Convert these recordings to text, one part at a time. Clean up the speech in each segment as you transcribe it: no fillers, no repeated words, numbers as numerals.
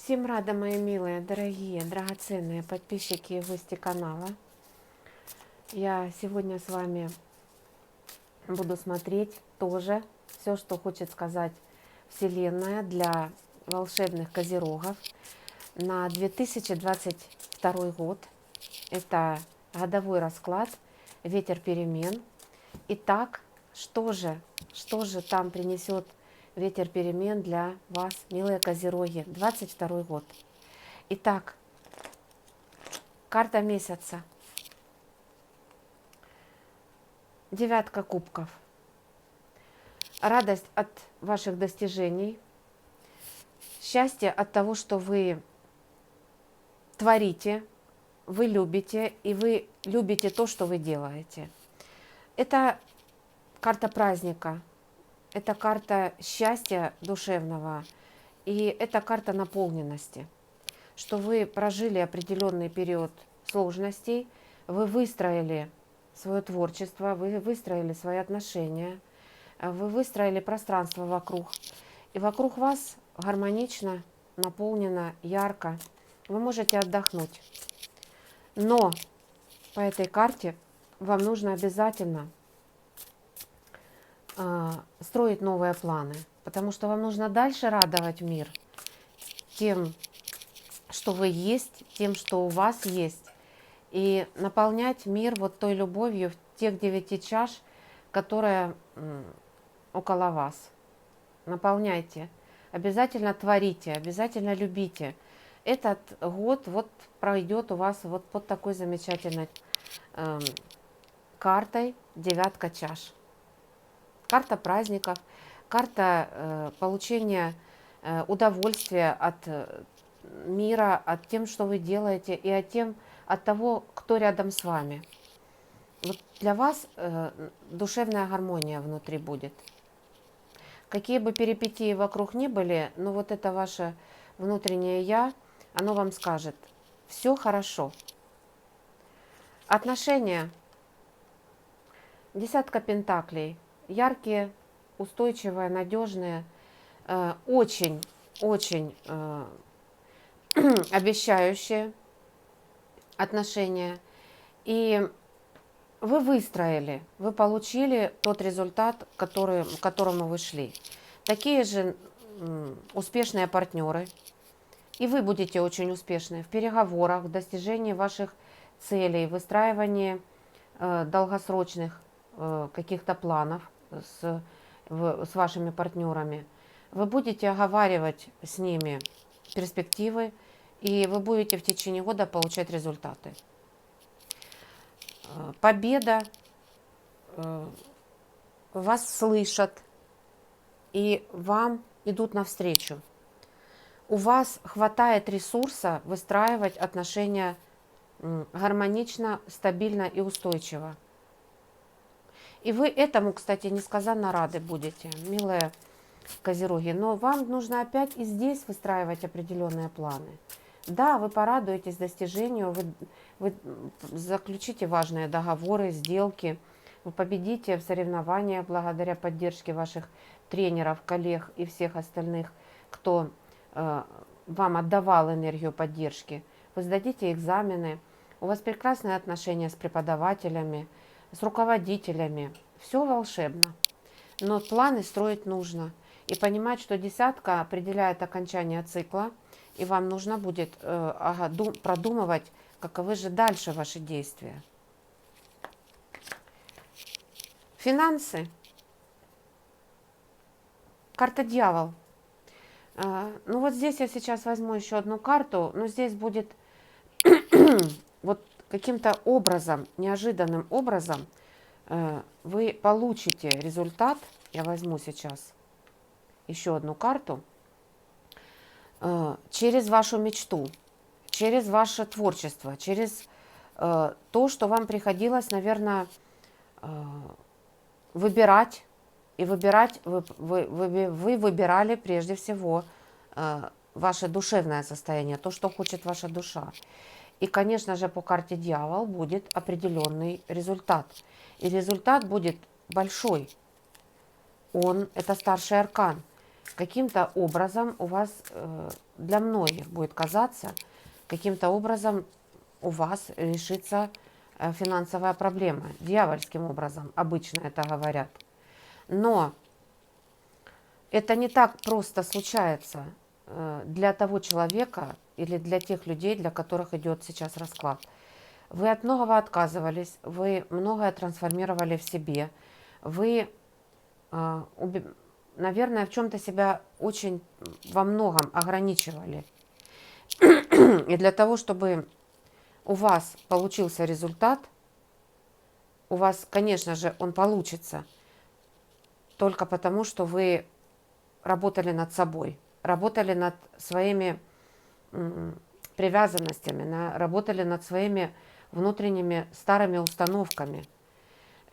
Всем рада, мои милые, дорогие, драгоценные подписчики и гости канала. Я сегодня с вами буду смотреть тоже все, что хочет сказать Вселенная для волшебных козерогов на 2022 год. Это годовой расклад, ветер перемен. Итак, что же там принесет ветер перемен для вас, милые козероги, 22 год? Итак, карта месяца. Девятка кубков. Радость от ваших достижений. Счастье от того, что вы творите, вы любите, и вы любите то, что вы делаете. Это карта праздника, это карта счастья душевного, и это карта наполненности, что вы прожили определенный период сложностей, вы выстроили свое творчество, вы выстроили свои отношения, вы выстроили пространство вокруг, и вокруг вас гармонично, наполнено, ярко, вы можете отдохнуть. Но по этой карте вам нужно обязательно строить новые планы, потому что вам нужно дальше радовать мир тем, что вы есть, тем, что у вас есть, и наполнять мир вот той любовью в тех 9 чаш, которые около вас. Наполняйте, обязательно творите, обязательно любите. Этот год вот пройдет у вас вот под такой замечательной картой девятка чаш. Карта праздников, карта получения удовольствия от мира, от тем, что вы делаете, и от того, кто рядом с вами. Вот для вас душевная гармония внутри будет. Какие бы перипетии вокруг ни были, но вот это ваше внутреннее «я», оно вам скажет: все хорошо. Отношения. Десятка пентаклей. Яркие, устойчивые, надежные, очень обещающие отношения. И вы выстроили, вы получили тот результат, к которому вы шли. Такие же успешные партнеры. И вы будете очень успешны в переговорах, в достижении ваших целей, в выстраивании долгосрочных каких-то планов с вашими партнерами. Вы будете оговаривать с ними перспективы, и вы будете в течение года получать результаты. Победа, вас слышат и вам идут навстречу. У вас хватает ресурса выстраивать отношения гармонично, стабильно и устойчиво. И вы этому, кстати, несказанно рады будете, милые козероги. Но вам нужно опять и здесь выстраивать определенные планы. Да, вы порадуетесь достижению, вы заключите важные договоры, сделки, вы победите в соревнованиях благодаря поддержке ваших тренеров, коллег и всех остальных, кто вам отдавал энергию поддержки. Вы сдадите экзамены, у вас прекрасные отношения с преподавателями, с руководителями. Все волшебно. Но планы строить нужно. И понимать, что десятка определяет окончание цикла, и вам нужно будет продумывать, каковы же дальше ваши действия. Финансы. Карта дьявол. Ну вот здесь я сейчас возьму еще одну карту, но здесь будет вот каким-то образом, неожиданным образом вы получите результат. Я возьму сейчас еще одну карту. Через вашу мечту, через ваше творчество, через то, что вам приходилось, наверное, выбирать. И выбирать, вы выбирали прежде всего ваше душевное состояние, то, что хочет ваша душа. И, конечно же, по карте дьявол будет определенный результат. И результат будет большой. Это старший аркан. каким-то образом у вас, для многих будет казаться, каким-то образом у вас решится финансовая проблема. Дьявольским образом, обычно это говорят. Но это не так просто случается для того человека или для тех людей, для которых идет сейчас расклад. Вы от многого отказывались, вы многое трансформировали в себе, вы, наверное, в чем-то себя очень во многом ограничивали. И для того, чтобы у вас получился результат, у вас, конечно же, он получится только потому, что вы работали над собой, работали над своими привязанностями, работали над своими внутренними старыми установками,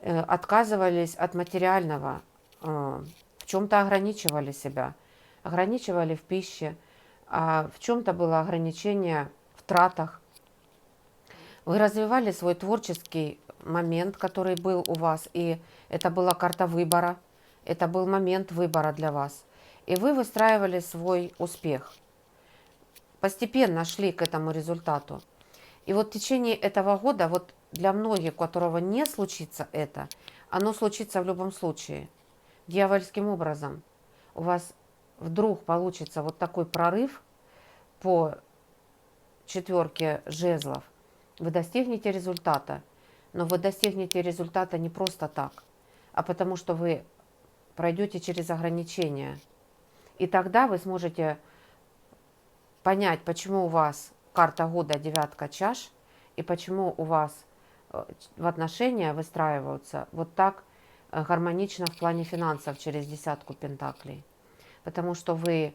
отказывались от материального, в чем-то ограничивали себя, ограничивали в пище, а в чем-то было ограничение в тратах. Вы развивали свой творческий момент, который был у вас, и это была карта выбора, это был момент выбора для вас. И вы выстраивали свой успех, постепенно шли к этому результату. И вот в течение этого года, вот для многих, у которого не случится это, оно случится в любом случае. Дьявольским образом у вас вдруг получится вот такой прорыв по четверке жезлов. Вы достигнете результата, но вы достигнете результата не просто так, а потому что вы пройдете через ограничения. И тогда вы сможете понять, почему у вас карта года девятка чаш, и почему у вас в отношения выстраиваются вот так гармонично в плане финансов через десятку пентаклей. Потому что вы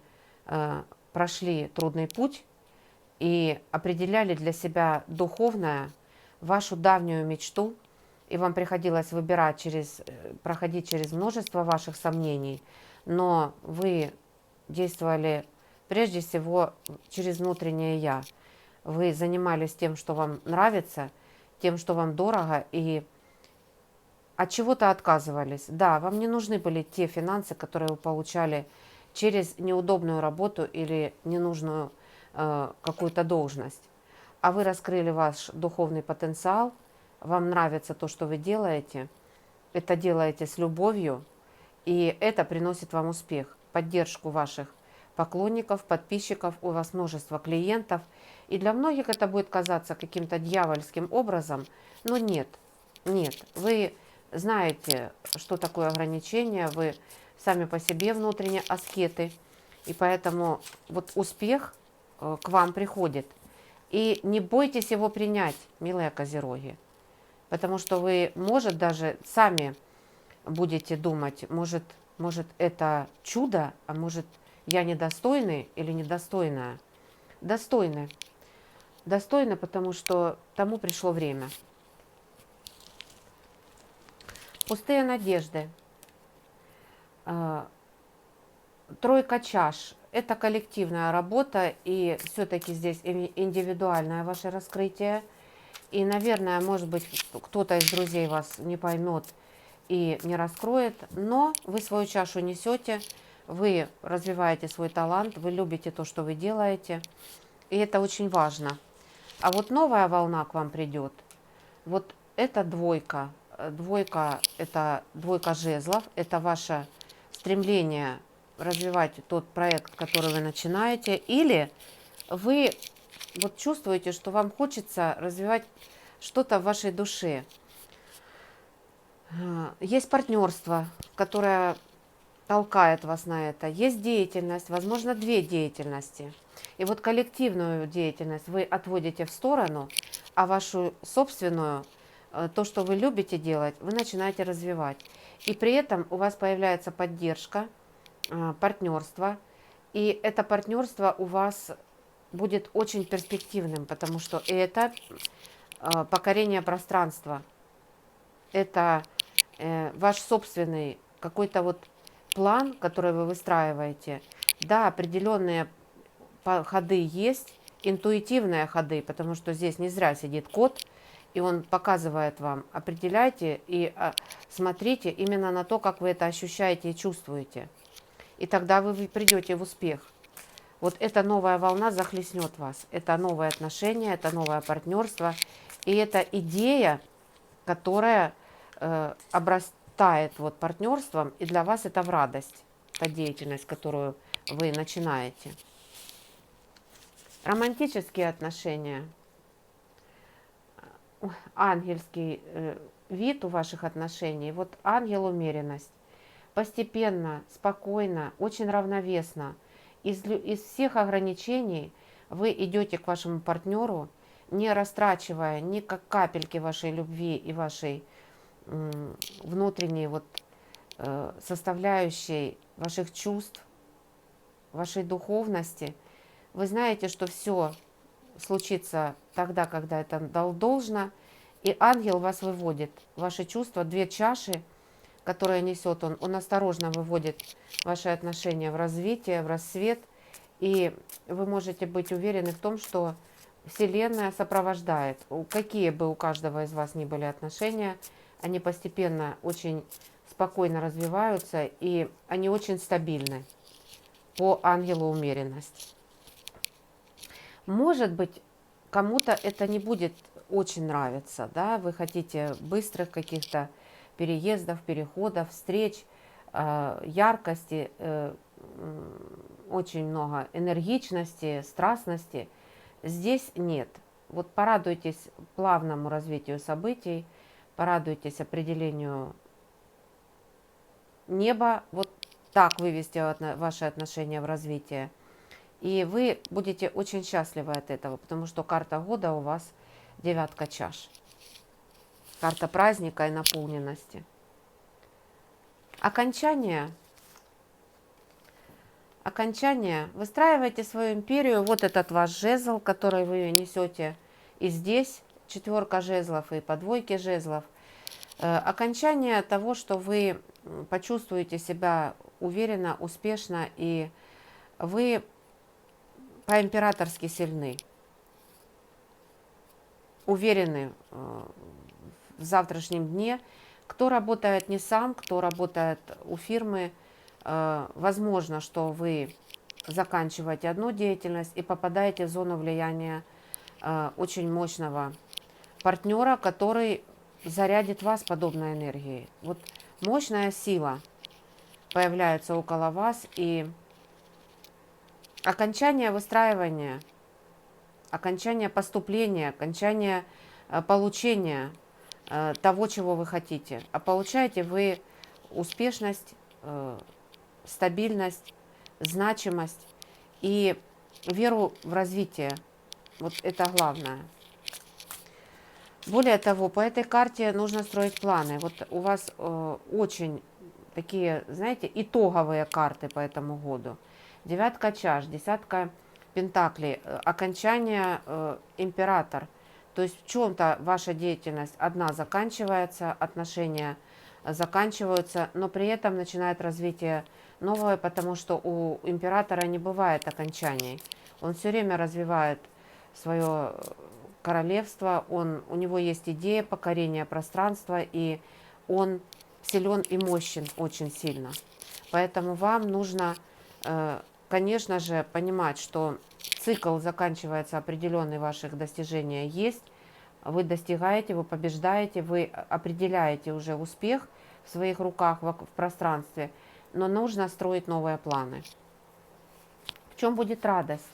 прошли трудный путь и определяли для себя духовное, вашу давнюю мечту, и вам приходилось выбирать проходить через множество ваших сомнений, но вы действовали прежде всего через внутреннее «я». Вы занимались тем, что вам нравится, тем, что вам дорого, и от чего-то отказывались. Да, вам не нужны были те финансы, которые вы получали через неудобную работу или ненужную какую-то должность. А вы раскрыли ваш духовный потенциал, вам нравится то, что вы делаете, это делаете с любовью, и это приносит вам успех, поддержку ваших поклонников, подписчиков, у вас множество клиентов. И для многих это будет казаться каким-то дьявольским образом, но нет, нет. Вы знаете, что такое ограничение, вы сами по себе внутренне аскеты, и поэтому вот успех к вам приходит. И не бойтесь его принять, милые козероги, потому что вы, может, даже сами будете думать, может это чудо, а может я недостойный или недостойная. Достойны. Достойны, потому что тому пришло время. Пустые надежды. Тройка чаш. Это коллективная работа, и все-таки здесь индивидуальное ваше раскрытие. И, наверное, может быть, кто-то из друзей вас не поймет и не раскроет, но вы свою чашу несете, вы развиваете свой талант, вы любите то, что вы делаете, и это очень важно. А вот новая волна к вам придет, вот это двойка. Двойка – это двойка жезлов, это ваше стремление развивать тот проект, который вы начинаете, или вы вот чувствуете, что вам хочется развивать что-то в вашей душе. Есть партнерство, которое толкает вас на это. Есть деятельность, возможно, две деятельности. И вот коллективную деятельность вы отводите в сторону, а вашу собственную, то, что вы любите делать, вы начинаете развивать. И при этом у вас появляется поддержка, партнерство. И это партнерство у вас будет очень перспективным, потому что это покорение пространства. Это ваш собственный какой-то вот план, который вы выстраиваете. Да, определенные ходы есть, интуитивные ходы, потому что здесь не зря сидит кот, и он показывает вам, определяйте и смотрите именно на то, как вы это ощущаете и чувствуете. и тогда вы придете в успех. Вот эта новая волна захлестнет вас. Это новые отношения, это новое партнерство. И это идея, которая обрастает вот партнерством, и для вас это в радость, та деятельность, которую вы начинаете. Романтические отношения, ангельский вид у ваших отношений, вот ангел умеренность. Постепенно, спокойно, очень равновесно, из всех ограничений вы идете к вашему партнеру, не растрачивая ни как капельки вашей любви и вашей внутренней вот составляющей ваших чувств, вашей духовности. Вы знаете, что все случится тогда, когда это должно, и ангел вас выводит. Ваши чувства, две чаши, которые несет он осторожно выводит ваши отношения в развитие, в рассвет, и вы можете быть уверены в том, что Вселенная сопровождает. Какие бы у каждого из вас ни были отношения, они постепенно очень спокойно развиваются, и они очень стабильны по ангелу умеренность. Может быть, кому-то это не будет очень нравиться, да, вы хотите быстрых каких-то переездов, переходов, встреч, яркости, очень много энергичности, страстности. Здесь нет. Вот порадуйтесь плавному развитию событий, порадуйтесь определению неба, вот так вывести ваши отношения в развитие. И вы будете очень счастливы от этого, потому что карта года у вас девятка чаш. Карта праздника и наполненности. Окончание. Выстраивайте свою империю. Вот этот ваш жезл, который вы несете и здесь. Четверка жезлов и по двойке жезлов. Окончание того, что вы почувствуете себя уверенно, успешно, и вы по-императорски сильны. Уверены в завтрашнем дне. Кто работает не сам, кто работает у фирмы, возможно, что вы заканчиваете одну деятельность и попадаете в зону влияния очень мощного партнера, который зарядит вас подобной энергией. Вот мощная сила появляется около вас, и окончание выстраивания, окончание поступления, окончание получения того, чего вы хотите. А получаете вы успешность, стабильность, значимость и веру в развитие. Вот это главное. Более того, по этой карте нужно строить планы. Вот у вас очень такие, знаете, итоговые карты по этому году. Девятка чаш, десятка пентаклей, окончание император. То есть в чем-то ваша деятельность одна заканчивается, отношения заканчиваются, но при этом начинает развитие новое, потому что у императора не бывает окончаний. Он все время развивает свое королевство, у него есть идея покорения пространства, и он силен и мощен очень сильно. Поэтому вам нужно, конечно же, понимать, что цикл заканчивается определенный, ваших достижений есть, вы достигаете, вы побеждаете, вы определяете уже успех в своих руках, в пространстве, но нужно строить новые планы. В чем будет радость?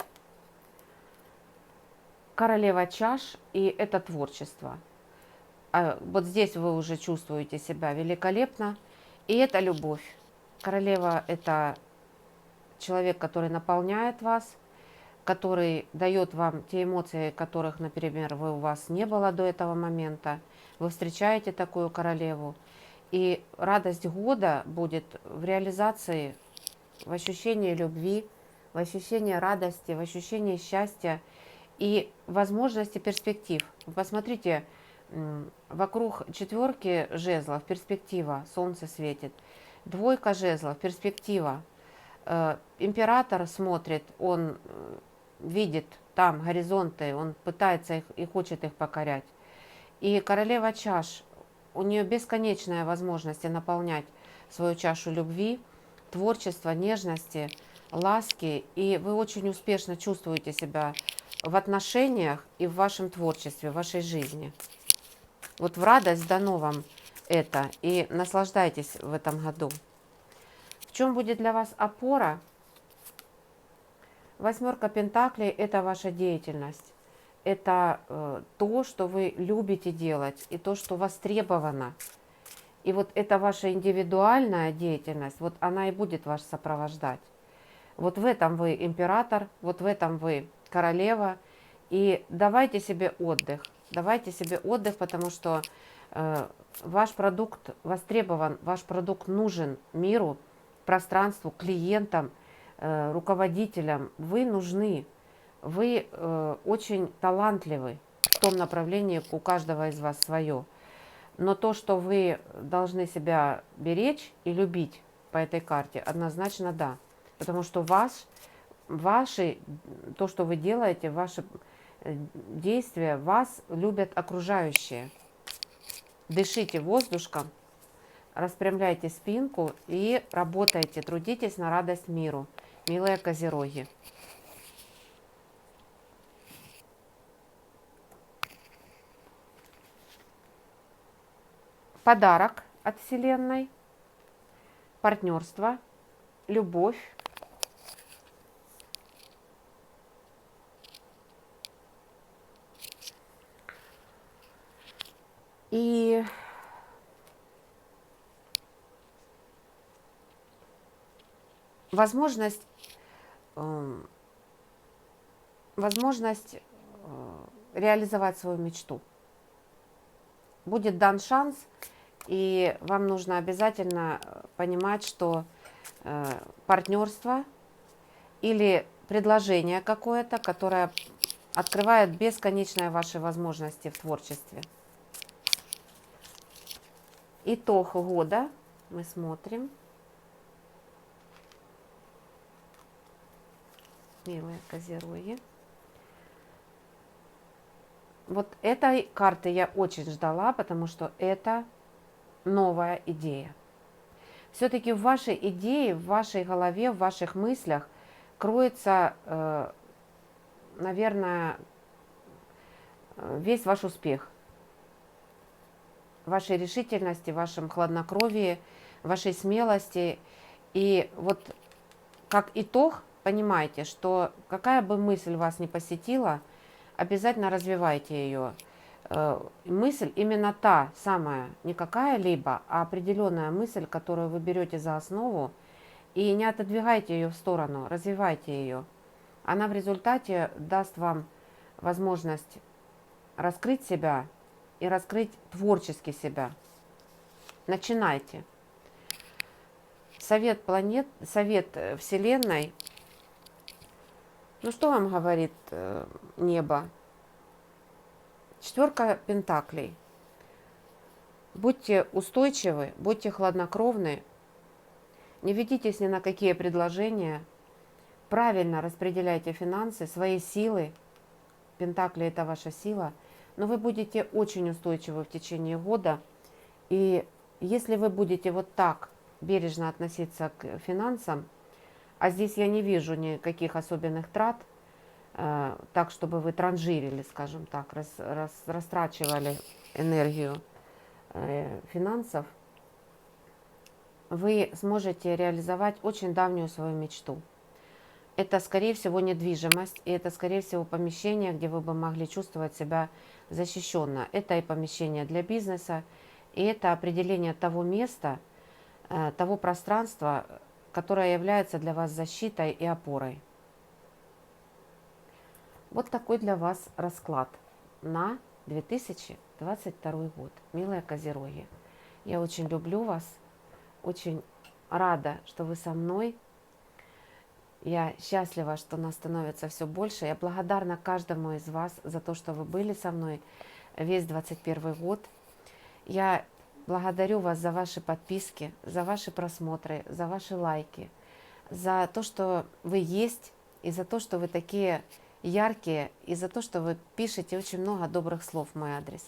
Королева чаш, и это творчество. Вот здесь вы уже чувствуете себя великолепно, и это любовь. Королева – это человек, который наполняет вас, который дает вам те эмоции, которых, например, у вас не было до этого момента. Вы встречаете такую королеву, и радость года будет в реализации, в ощущении любви, в ощущении радости, в ощущении счастья и возможности перспектив. Вы посмотрите, вокруг четверки жезлов перспектива, солнце светит, двойка жезлов перспектива. Император смотрит, он видит там горизонты, он пытается их и хочет их покорять. И королева чаш, у нее бесконечная возможность наполнять свою чашу любви, творчества, нежности, ласки, и вы очень успешно чувствуете себя в отношениях и в вашем творчестве, в вашей жизни. Вот в радость дано вам это, и наслаждайтесь в этом году. В чем будет для вас опора? Восьмерка Пентаклей – это ваша деятельность. Это то, что вы любите делать, и то, что востребовано. И вот это ваша индивидуальная деятельность, вот она и будет вас сопровождать. Вот в этом вы император, вот в этом вы королева. И давайте себе отдых. Давайте себе отдых, потому что ваш продукт востребован, ваш продукт нужен миру, пространству, клиентам, руководителям. Вы нужны. Вы очень талантливы в том направлении, у каждого из вас свое. Но то, что вы должны себя беречь и любить по этой карте, однозначно да. Потому что то, что вы делаете, ваши действия, вас любят окружающие. Дышите воздушком, распрямляйте спинку и работайте, трудитесь на радость миру, милые козероги. Подарок от Вселенной, партнерство, любовь. И возможность реализовать свою мечту. Будет дан шанс, и вам нужно обязательно понимать, что партнерство или предложение какое-то, которое открывает бесконечные ваши возможности в творчестве. Итог года мы смотрим. Милые козероги. Вот этой карты я очень ждала, потому что это новая идея. Все-таки в вашей идее, в вашей голове, в ваших мыслях кроется, наверное, весь ваш успех. Вашей решительности, вашем хладнокровии, вашей смелости. И вот как итог, понимайте, что какая бы мысль вас ни посетила, обязательно развивайте ее. Мысль именно та самая, не какая-либо, а определенная мысль, которую вы берете за основу, и не отодвигайте ее в сторону, развивайте ее. Она в результате даст вам возможность раскрыть себя и раскрыть творчески себя. Начинайте. Совет планет, совет Вселенной. Ну что вам говорит небо? Четверка Пентаклей. Будьте устойчивы, будьте хладнокровны, не ведитесь ни на какие предложения, правильно распределяйте финансы, свои силы. Пентакли – это ваша сила, но вы будете очень устойчивы в течение года. И если вы будете вот так бережно относиться к финансам, а здесь я не вижу никаких особенных трат, так, чтобы вы транжирили, скажем так, растрачивали энергию финансов, вы сможете реализовать очень давнюю свою мечту. Это, скорее всего, недвижимость, и это, скорее всего, помещение, где вы бы могли чувствовать себя защищенно. Это и помещение для бизнеса, и это определение того места, того пространства, которое является для вас защитой и опорой. Вот такой для вас расклад на 2022 год. Милые козероги, я очень люблю вас, очень рада, что вы со мной. Я счастлива, что нас становится все больше. Я благодарна каждому из вас за то, что вы были со мной весь 2021 год. Я благодарю вас за ваши подписки, за ваши просмотры, за ваши лайки, за то, что вы есть, и за то, что вы такие яркие, и за то, что вы пишете очень много добрых слов в мой адрес.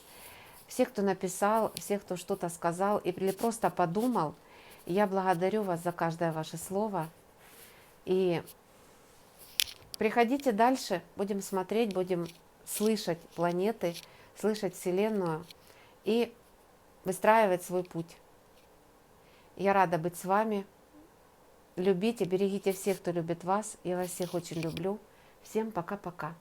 Всех, кто написал, всех, кто что-то сказал или просто подумал, Я благодарю вас за каждое ваше слово. И приходите дальше, будем смотреть, будем слышать планеты, слышать Вселенную и выстраивать свой путь. Я рада быть с вами. Любите, берегите всех, кто любит вас. Я вас всех очень люблю. Всем пока-пока.